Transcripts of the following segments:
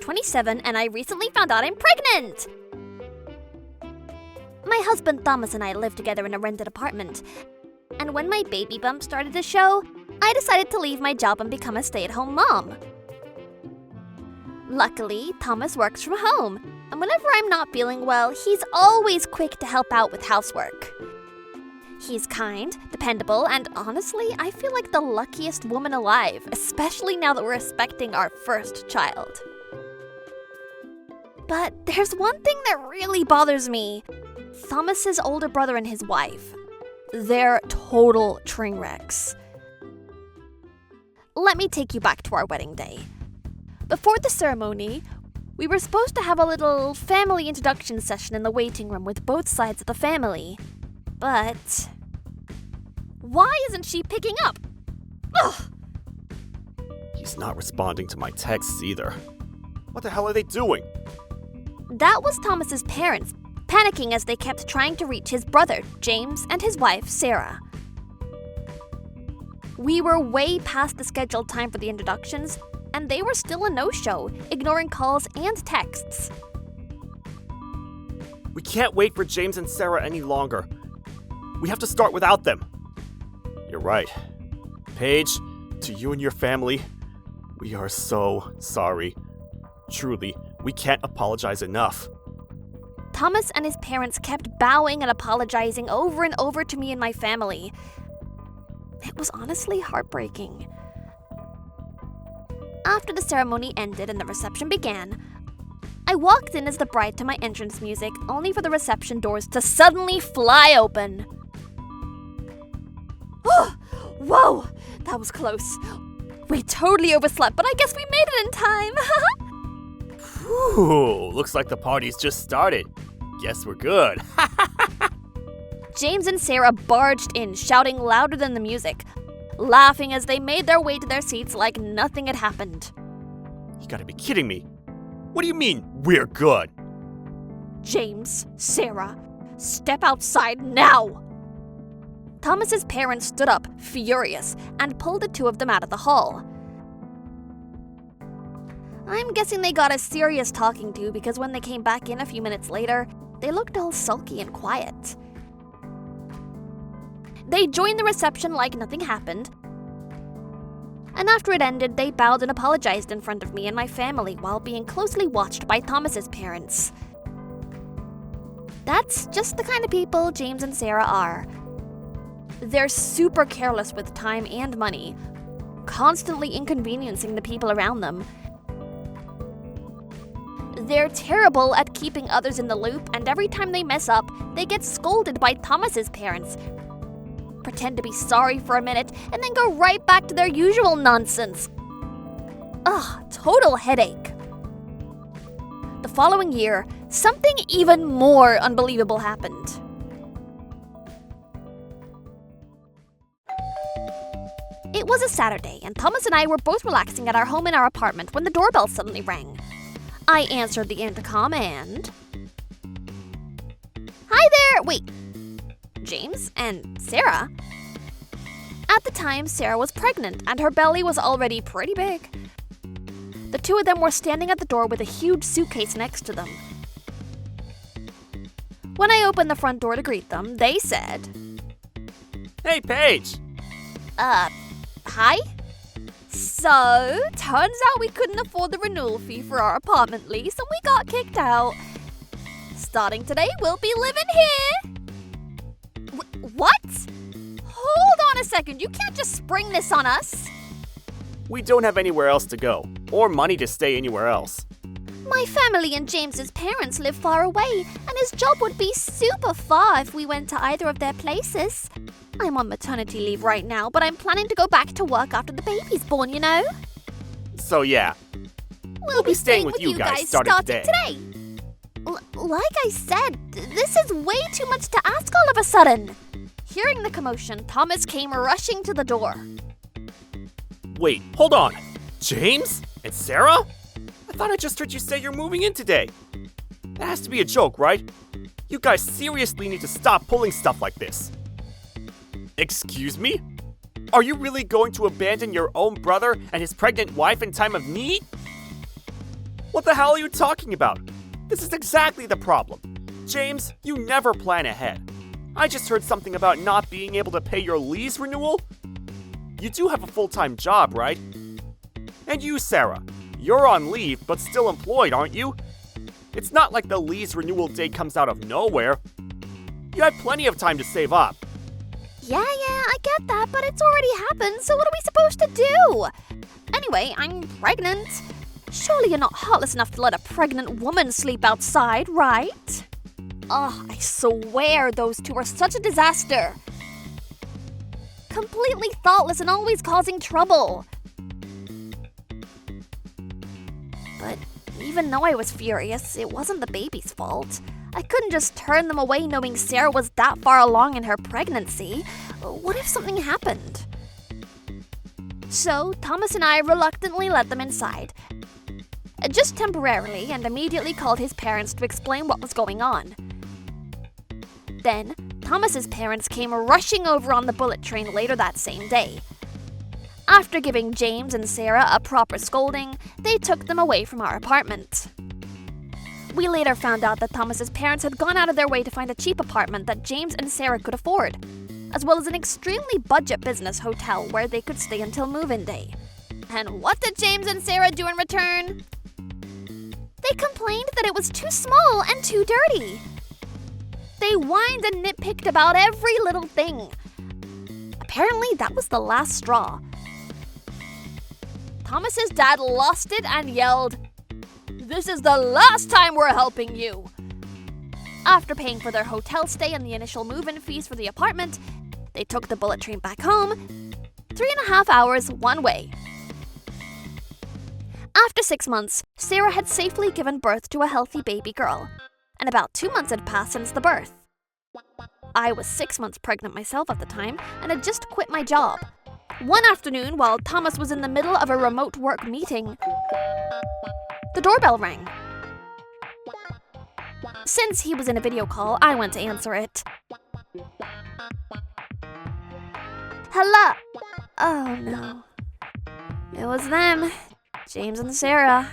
27 and I recently found out I'm pregnant! My husband Thomas and I live together in a rented apartment. And when my baby bump started to show, I decided to leave my job and become a stay-at-home mom. Luckily, Thomas works from home, and whenever I'm not feeling well, he's always quick to help out with housework. He's kind, dependable, and honestly, I feel like the luckiest woman alive, especially now that we're expecting our first child. But there's one thing that really bothers me. Thomas's older brother and his wife. They're total train wrecks. Let me take you back to our wedding day. Before the ceremony, we were supposed to have a little family introduction session in the waiting room with both sides of the family. But why isn't she picking up? Ugh! He's not responding to my texts either. What the hell are they doing? That was Thomas's parents, panicking as they kept trying to reach his brother, James, and his wife, Sarah. We were way past the scheduled time for the introductions, and they were still a no-show, ignoring calls and texts. We can't wait for James and Sarah any longer. We have to start without them. You're right. Paige, to you and your family, we are so sorry. Truly, we can't apologize enough. Thomas and his parents kept bowing and apologizing over and over to me and my family. It was honestly heartbreaking. After the ceremony ended and the reception began, I walked in as the bride to my entrance music, only for the reception doors to suddenly fly open. Whoa, that was close. We totally overslept, but I guess we made it in time. Whew, looks like the party's just started. Guess we're good. James and Sarah barged in, shouting louder than the music, laughing as they made their way to their seats like nothing had happened. You gotta be kidding me. What do you mean, we're good? James, Sarah, step outside now! Thomas's parents stood up, furious, and pulled the two of them out of the hall. I'm guessing they got a serious talking to because when they came back in a few minutes later, they looked all sulky and quiet. They joined the reception like nothing happened, and after it ended, they bowed and apologized in front of me and my family while being closely watched by Thomas's parents. That's just the kind of people James and Sarah are. They're super careless with time and money, constantly inconveniencing the people around them. They're terrible at keeping others in the loop, and every time they mess up, they get scolded by Thomas's parents, pretend to be sorry for a minute, and then go right back to their usual nonsense. Ugh, total headache. The following year, something even more unbelievable happened. It was a Saturday, and Thomas and I were both relaxing at our home in our apartment when the doorbell suddenly rang. I answered the intercom and... Hi there! Wait, James and Sarah? At the time, Sarah was pregnant, and her belly was already pretty big. The two of them were standing at the door with a huge suitcase next to them. When I opened the front door to greet them, they said... Hey, Paige! Hi? So, turns out we couldn't afford the renewal fee for our apartment lease and we got kicked out. Starting today, we'll be living here. What? Hold on a second, you can't just spring this on us. We don't have anywhere else to go, or money to stay anywhere else. My family and James's parents live far away, and his job would be super far if we went to either of their places. I'm on maternity leave right now, but I'm planning to go back to work after the baby's born, you know? So yeah, We'll be staying with you guys starting today. Like I said, this is way too much to ask all of a sudden. Hearing the commotion, Thomas came rushing to the door. Wait, hold on. James? And Sarah? I thought I just heard you say you're moving in today. That has to be a joke, right? You guys seriously need to stop pulling stuff like this. Excuse me? Are you really going to abandon your own brother and his pregnant wife in time of need? What the hell are you talking about? This is exactly the problem. James, you never plan ahead. I just heard something about not being able to pay your lease renewal. You do have a full-time job, right? And you, Sarah, you're on leave but still employed, aren't you? It's not like the lease renewal date comes out of nowhere. You have plenty of time to save up. Yeah, I get that, but it's already happened, so what are we supposed to do? Anyway, I'm pregnant. Surely you're not heartless enough to let a pregnant woman sleep outside, right? Ugh, I swear those two are such a disaster. Completely thoughtless and always causing trouble. But even though I was furious, it wasn't the baby's fault. I couldn't just turn them away knowing Sarah was that far along in her pregnancy. What if something happened? So, Thomas and I reluctantly let them inside. Just temporarily, and immediately called his parents to explain what was going on. Then, Thomas's parents came rushing over on the bullet train later that same day. After giving James and Sarah a proper scolding, they took them away from our apartment. We later found out that Thomas's parents had gone out of their way to find a cheap apartment that James and Sarah could afford, as well as an extremely budget business hotel where they could stay until move-in day. And what did James and Sarah do in return? They complained that it was too small and too dirty. They whined and nitpicked about every little thing. Apparently, that was the last straw. Thomas's dad lost it and yelled, "This is the last time we're helping you!" After paying for their hotel stay and the initial move-in fees for the apartment, they took the bullet train back home, 3.5 hours one way. After 6 months, Sarah had safely given birth to a healthy baby girl, and about 2 months had passed since the birth. I was 6 months pregnant myself at the time and had just quit my job. One afternoon, while Thomas was in the middle of a remote work meeting, the doorbell rang. Since he was in a video call, I went to answer it. Hello? Oh no. It was them. James and Sarah.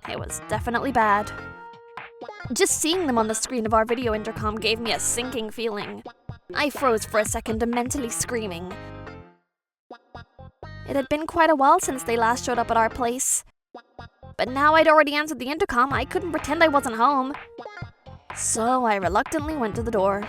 It was definitely bad. Just seeing them on the screen of our video intercom gave me a sinking feeling. I froze for a second, mentally screaming. It had been quite a while since they last showed up at our place. But now I'd already answered the intercom, I couldn't pretend I wasn't home. So I reluctantly went to the door.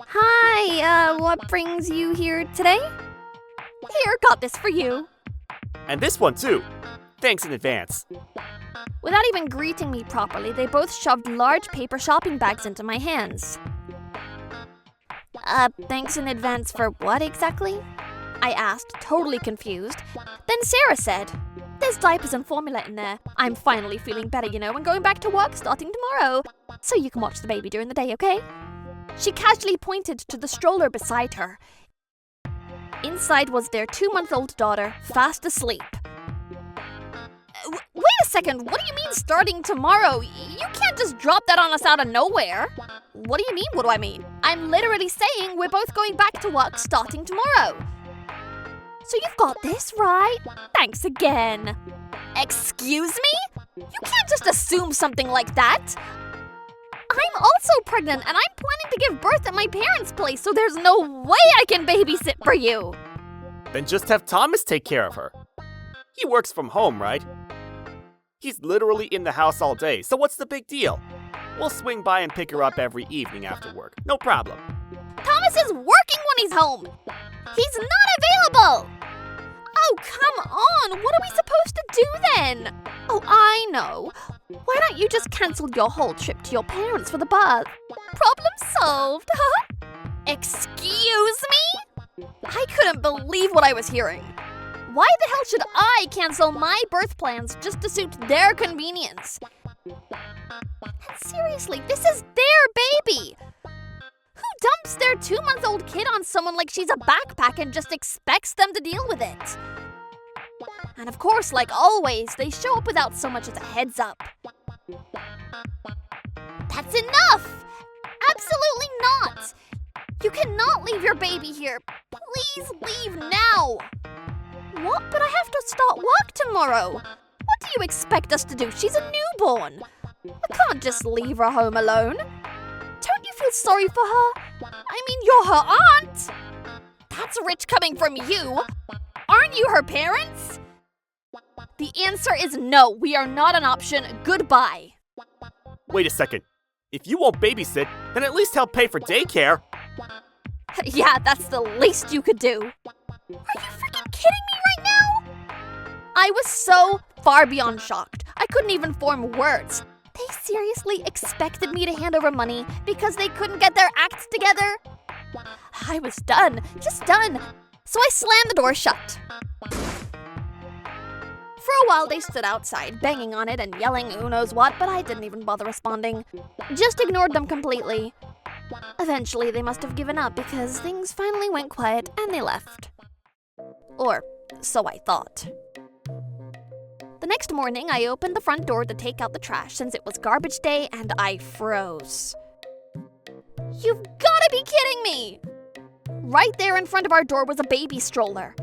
Hi, what brings you here today? Here, got this for you. And this one too. Thanks in advance. Without even greeting me properly, they both shoved large paper shopping bags into my hands. Thanks in advance for what exactly? I asked, totally confused. Then Sarah said, "There's diapers and formula in there. I'm finally feeling better, and going back to work starting tomorrow. So you can watch the baby during the day, okay?" She casually pointed to the stroller beside her. Inside was their 2-month-old daughter, fast asleep. Wait a second, what do you mean starting tomorrow? You can't just drop that on us out of nowhere. What do you mean, what do I mean? I'm literally saying we're both going back to work starting tomorrow. So you've got this, right? Thanks again. Excuse me? You can't just assume something like that. I'm also pregnant and I'm planning to give birth at my parents' place, so there's no way I can babysit for you. Then just have Thomas take care of her. He works from home, right? He's literally in the house all day, so what's the big deal? We'll swing by and pick her up every evening after work. No problem. Thomas is working when he's home. He's not available. Oh, come on. What are we supposed to do then? Oh, I know. Why don't you just cancel your whole trip to your parents for the birth? Problem solved. Excuse me? I couldn't believe what I was hearing. Why the hell should I cancel my birth plans just to suit their convenience? And seriously, this is their baby. Who dumps their 2-month-old kid on someone like she's a backpack and just expects them to deal with it? And of course, like always, they show up without so much as a heads up. That's enough! Absolutely not! You cannot leave your baby here. Please leave now! What? But I have to start work tomorrow. What do do you expect us to do? She's a newborn. I can't just leave her home alone. Don't you feel sorry for her? I mean, you're her aunt. That's rich coming from you. Aren't you her parents? The answer is no. We are not an option. Goodbye. Wait a second. If you won't babysit, then at least help pay for daycare. Yeah, that's the least you could do. Are you freaking kidding me right now? I was so far beyond shocked. I couldn't even form words. They seriously expected me to hand over money because they couldn't get their acts together? I was done, just done. So I slammed the door shut. For a while they stood outside, banging on it and yelling who knows what, but I didn't even bother responding. Just ignored them completely. Eventually they must have given up because things finally went quiet and they left. Or so I thought. The next morning, I opened the front door to take out the trash since it was garbage day and I froze. You've gotta be kidding me! Right there in front of our door was a baby stroller.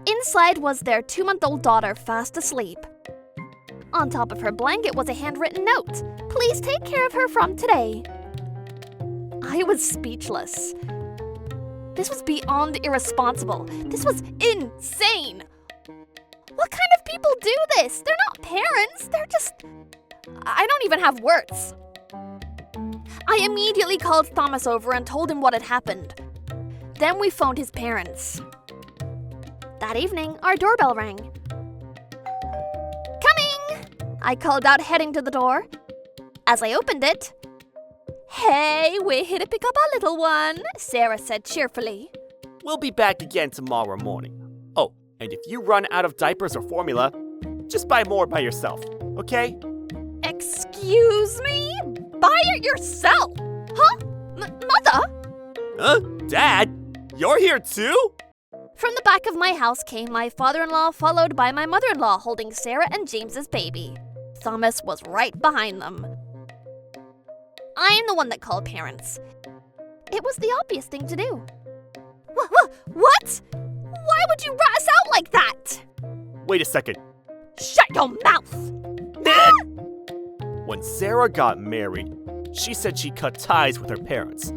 Inside was their 2-month-old daughter fast asleep. On top of her blanket was a handwritten note. Please take care of her from today. I was speechless. This was beyond irresponsible. This was insane. What kind of people do this? They're not parents. They're just... I don't even have words. I immediately called Thomas over and told him what had happened. Then we phoned his parents. That evening, our doorbell rang. Coming! I called out, heading to the door. As I opened it, "Hey, we're here to pick up our little one," Sarah said cheerfully. We'll be back again tomorrow morning. Oh, and if you run out of diapers or formula, just buy more by yourself, okay? Excuse me? Buy it yourself? Huh? Mother? Huh? Dad? You're here too? From the back of my house came my father-in-law, followed by my mother-in-law holding Sarah and James's baby. Thomas was right behind them. I am the one that called parents. It was the obvious thing to do. What? Why would you rat us out like that? Wait a second. Shut your mouth! When Sarah got married, she said she cut ties with her parents.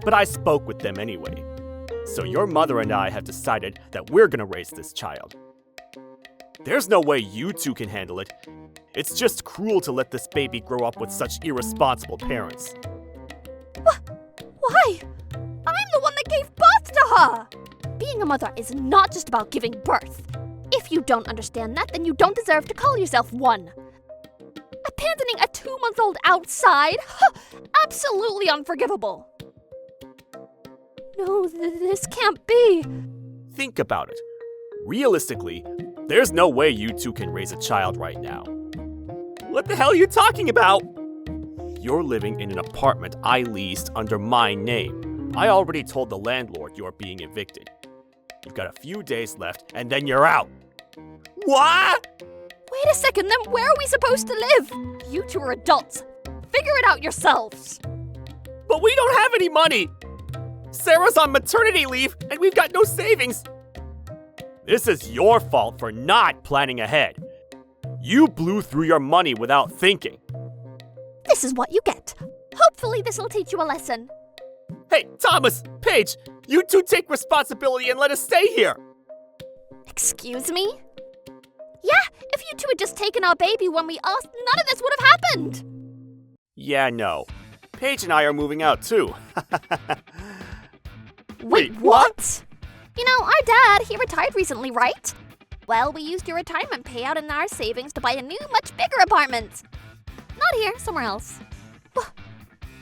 But I spoke with them anyway. So your mother and I have decided that we're gonna raise this child. There's no way you two can handle it. It's just cruel to let this baby grow up with such irresponsible parents. Why? I'm the one that gave birth to her! Being a mother is not just about giving birth. If you don't understand that, then you don't deserve to call yourself one. Abandoning a 2-month-old outside? Absolutely unforgivable. No, this can't be. Think about it. Realistically, there's no way you two can raise a child right now. What the hell are you talking about? You're living in an apartment I leased under my name. I already told the landlord you're being evicted. You've got a few days left, and then you're out. What? Wait a second, then where are we supposed to live? You two are adults. Figure it out yourselves. But we don't have any money. Sarah's on maternity leave, and we've got no savings. This is your fault for not planning ahead. You blew through your money without thinking. This is what you get. Hopefully this will teach you a lesson. Hey, Thomas, Paige, you two take responsibility and let us stay here. Excuse me? Yeah, if you two had just taken our baby when we asked, none of this would have happened. Yeah, no. Paige and I are moving out too. Wait, what? You know, our dad, he retired recently, right? Well, we used your retirement payout and our savings to buy a new, much bigger apartment. Not here, somewhere else.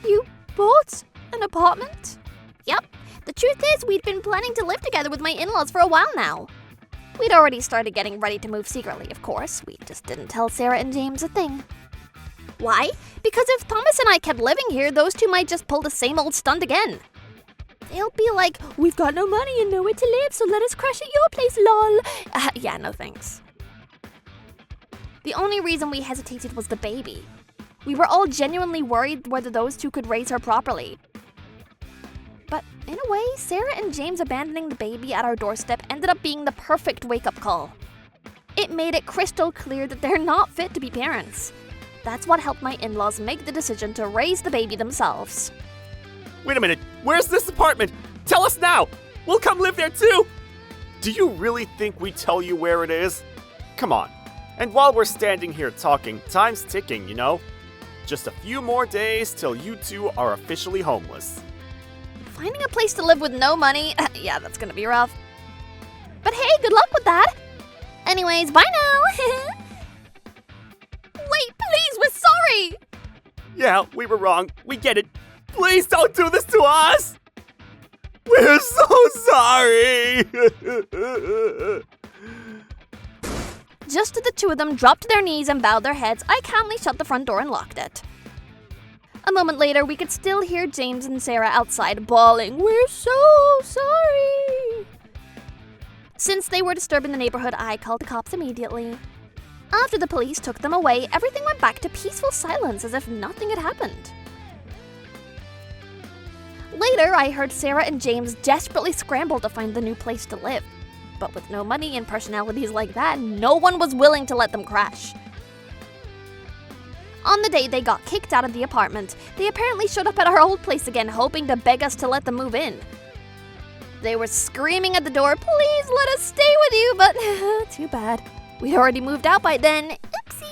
You bought an apartment? Yep. The truth is, we'd been planning to live together with my in-laws for a while now. We'd already started getting ready to move secretly, of course. We just didn't tell Sarah and James a thing. Why? Because if Thomas and I kept living here, those two might just pull the same old stunt again. They'll be like, "We've got no money and nowhere to live, so let us crash at your place, lol." Yeah, no thanks. The only reason we hesitated was the baby. We were all genuinely worried whether those two could raise her properly. But in a way, Sarah and James abandoning the baby at our doorstep ended up being the perfect wake-up call. It made it crystal clear that they're not fit to be parents. That's what helped my in-laws make the decision to raise the baby themselves. Wait a minute, where's this apartment? Tell us now! We'll come live there too! Do you really think we tell you where it is? Come on. And while we're standing here talking, time's ticking, you know? Just a few more days till you two are officially homeless. Finding a place to live with no money, yeah, that's gonna be rough. But hey, good luck with that! Anyways, bye now! Wait, please, we're sorry! Yeah, we were wrong. We get it. Please don't do this to us! We're so sorry! Just as the two of them dropped to their knees and bowed their heads, I calmly shut the front door and locked it. A moment later, we could still hear James and Sarah outside bawling, "We're so sorry!" Since they were disturbing the neighborhood, I called the cops immediately. After the police took them away, everything went back to peaceful silence as if nothing had happened. Later, I heard Sarah and James desperately scramble to find the new place to live. But with no money and personalities like that, no one was willing to let them crash. On the day they got kicked out of the apartment, they apparently showed up at our old place again, hoping to beg us to let them move in. They were screaming at the door, "Please let us stay with you," but too bad. We'd already moved out by then. Oopsie!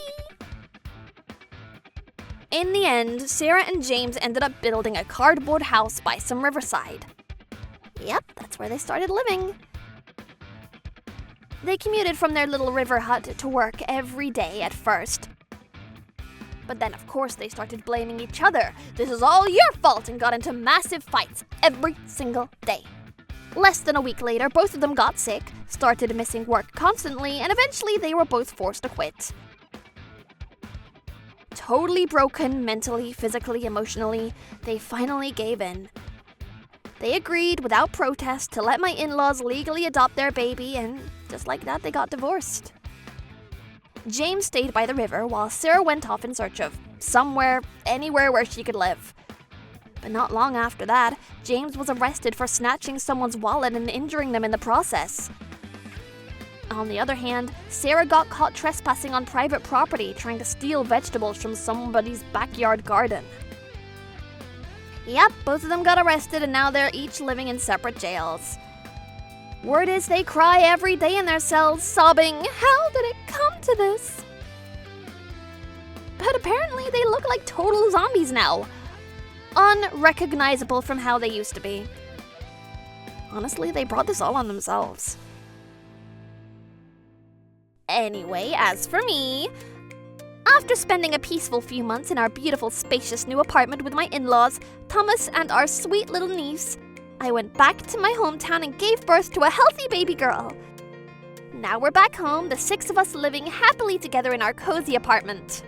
In the end, Sarah and James ended up building a cardboard house by some riverside. Yep, that's where they started living. They commuted from their little river hut to work every day at first. But then, of course, they started blaming each other. "This is all your fault," and got into massive fights every single day. Less than a week later, both of them got sick, started missing work constantly, and eventually they were both forced to quit. Totally broken mentally, physically, emotionally, they finally gave in. They agreed, without protest, to let my in-laws legally adopt their baby, and just like that, they got divorced. James stayed by the river while Sarah went off in search of somewhere, anywhere where she could live. But not long after that, James was arrested for snatching someone's wallet and injuring them in the process. On the other hand, Sarah got caught trespassing on private property, trying to steal vegetables from somebody's backyard garden. Yep, both of them got arrested and now they're each living in separate jails. Word is they cry every day in their cells, sobbing, "How did it come to this?" But apparently they look like total zombies now. Unrecognizable from how they used to be. Honestly, they brought this all on themselves. Anyway, as for me, after spending a peaceful few months in our beautiful, spacious new apartment with my in-laws, Thomas, and our sweet little niece, I went back to my hometown and gave birth to a healthy baby girl. Now we're back home, the 6 of us living happily together in our cozy apartment.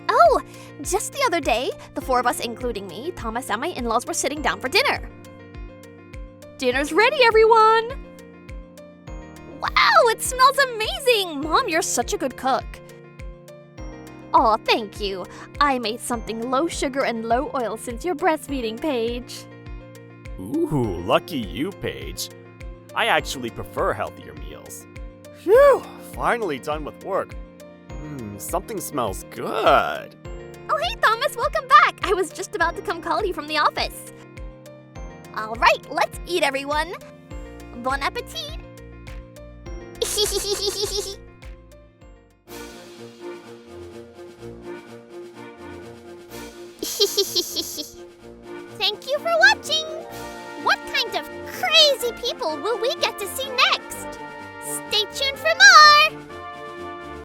Oh, just the other day, the 4 of us, including me, Thomas, and my in-laws were sitting down for dinner. Dinner's ready, everyone! Wow, it smells amazing! Mom, you're such a good cook. Aw, thank you. I made something low sugar and low oil since you're breastfeeding, Paige. Ooh, lucky you, Paige. I actually prefer healthier meals. Phew, finally done with work. Something smells good. Oh, hey, Thomas, welcome back. I was just about to come call you from the office. All right, let's eat, everyone. Bon appetit. Thank you for watching. What kind of crazy people will we get to see next? Stay tuned for more.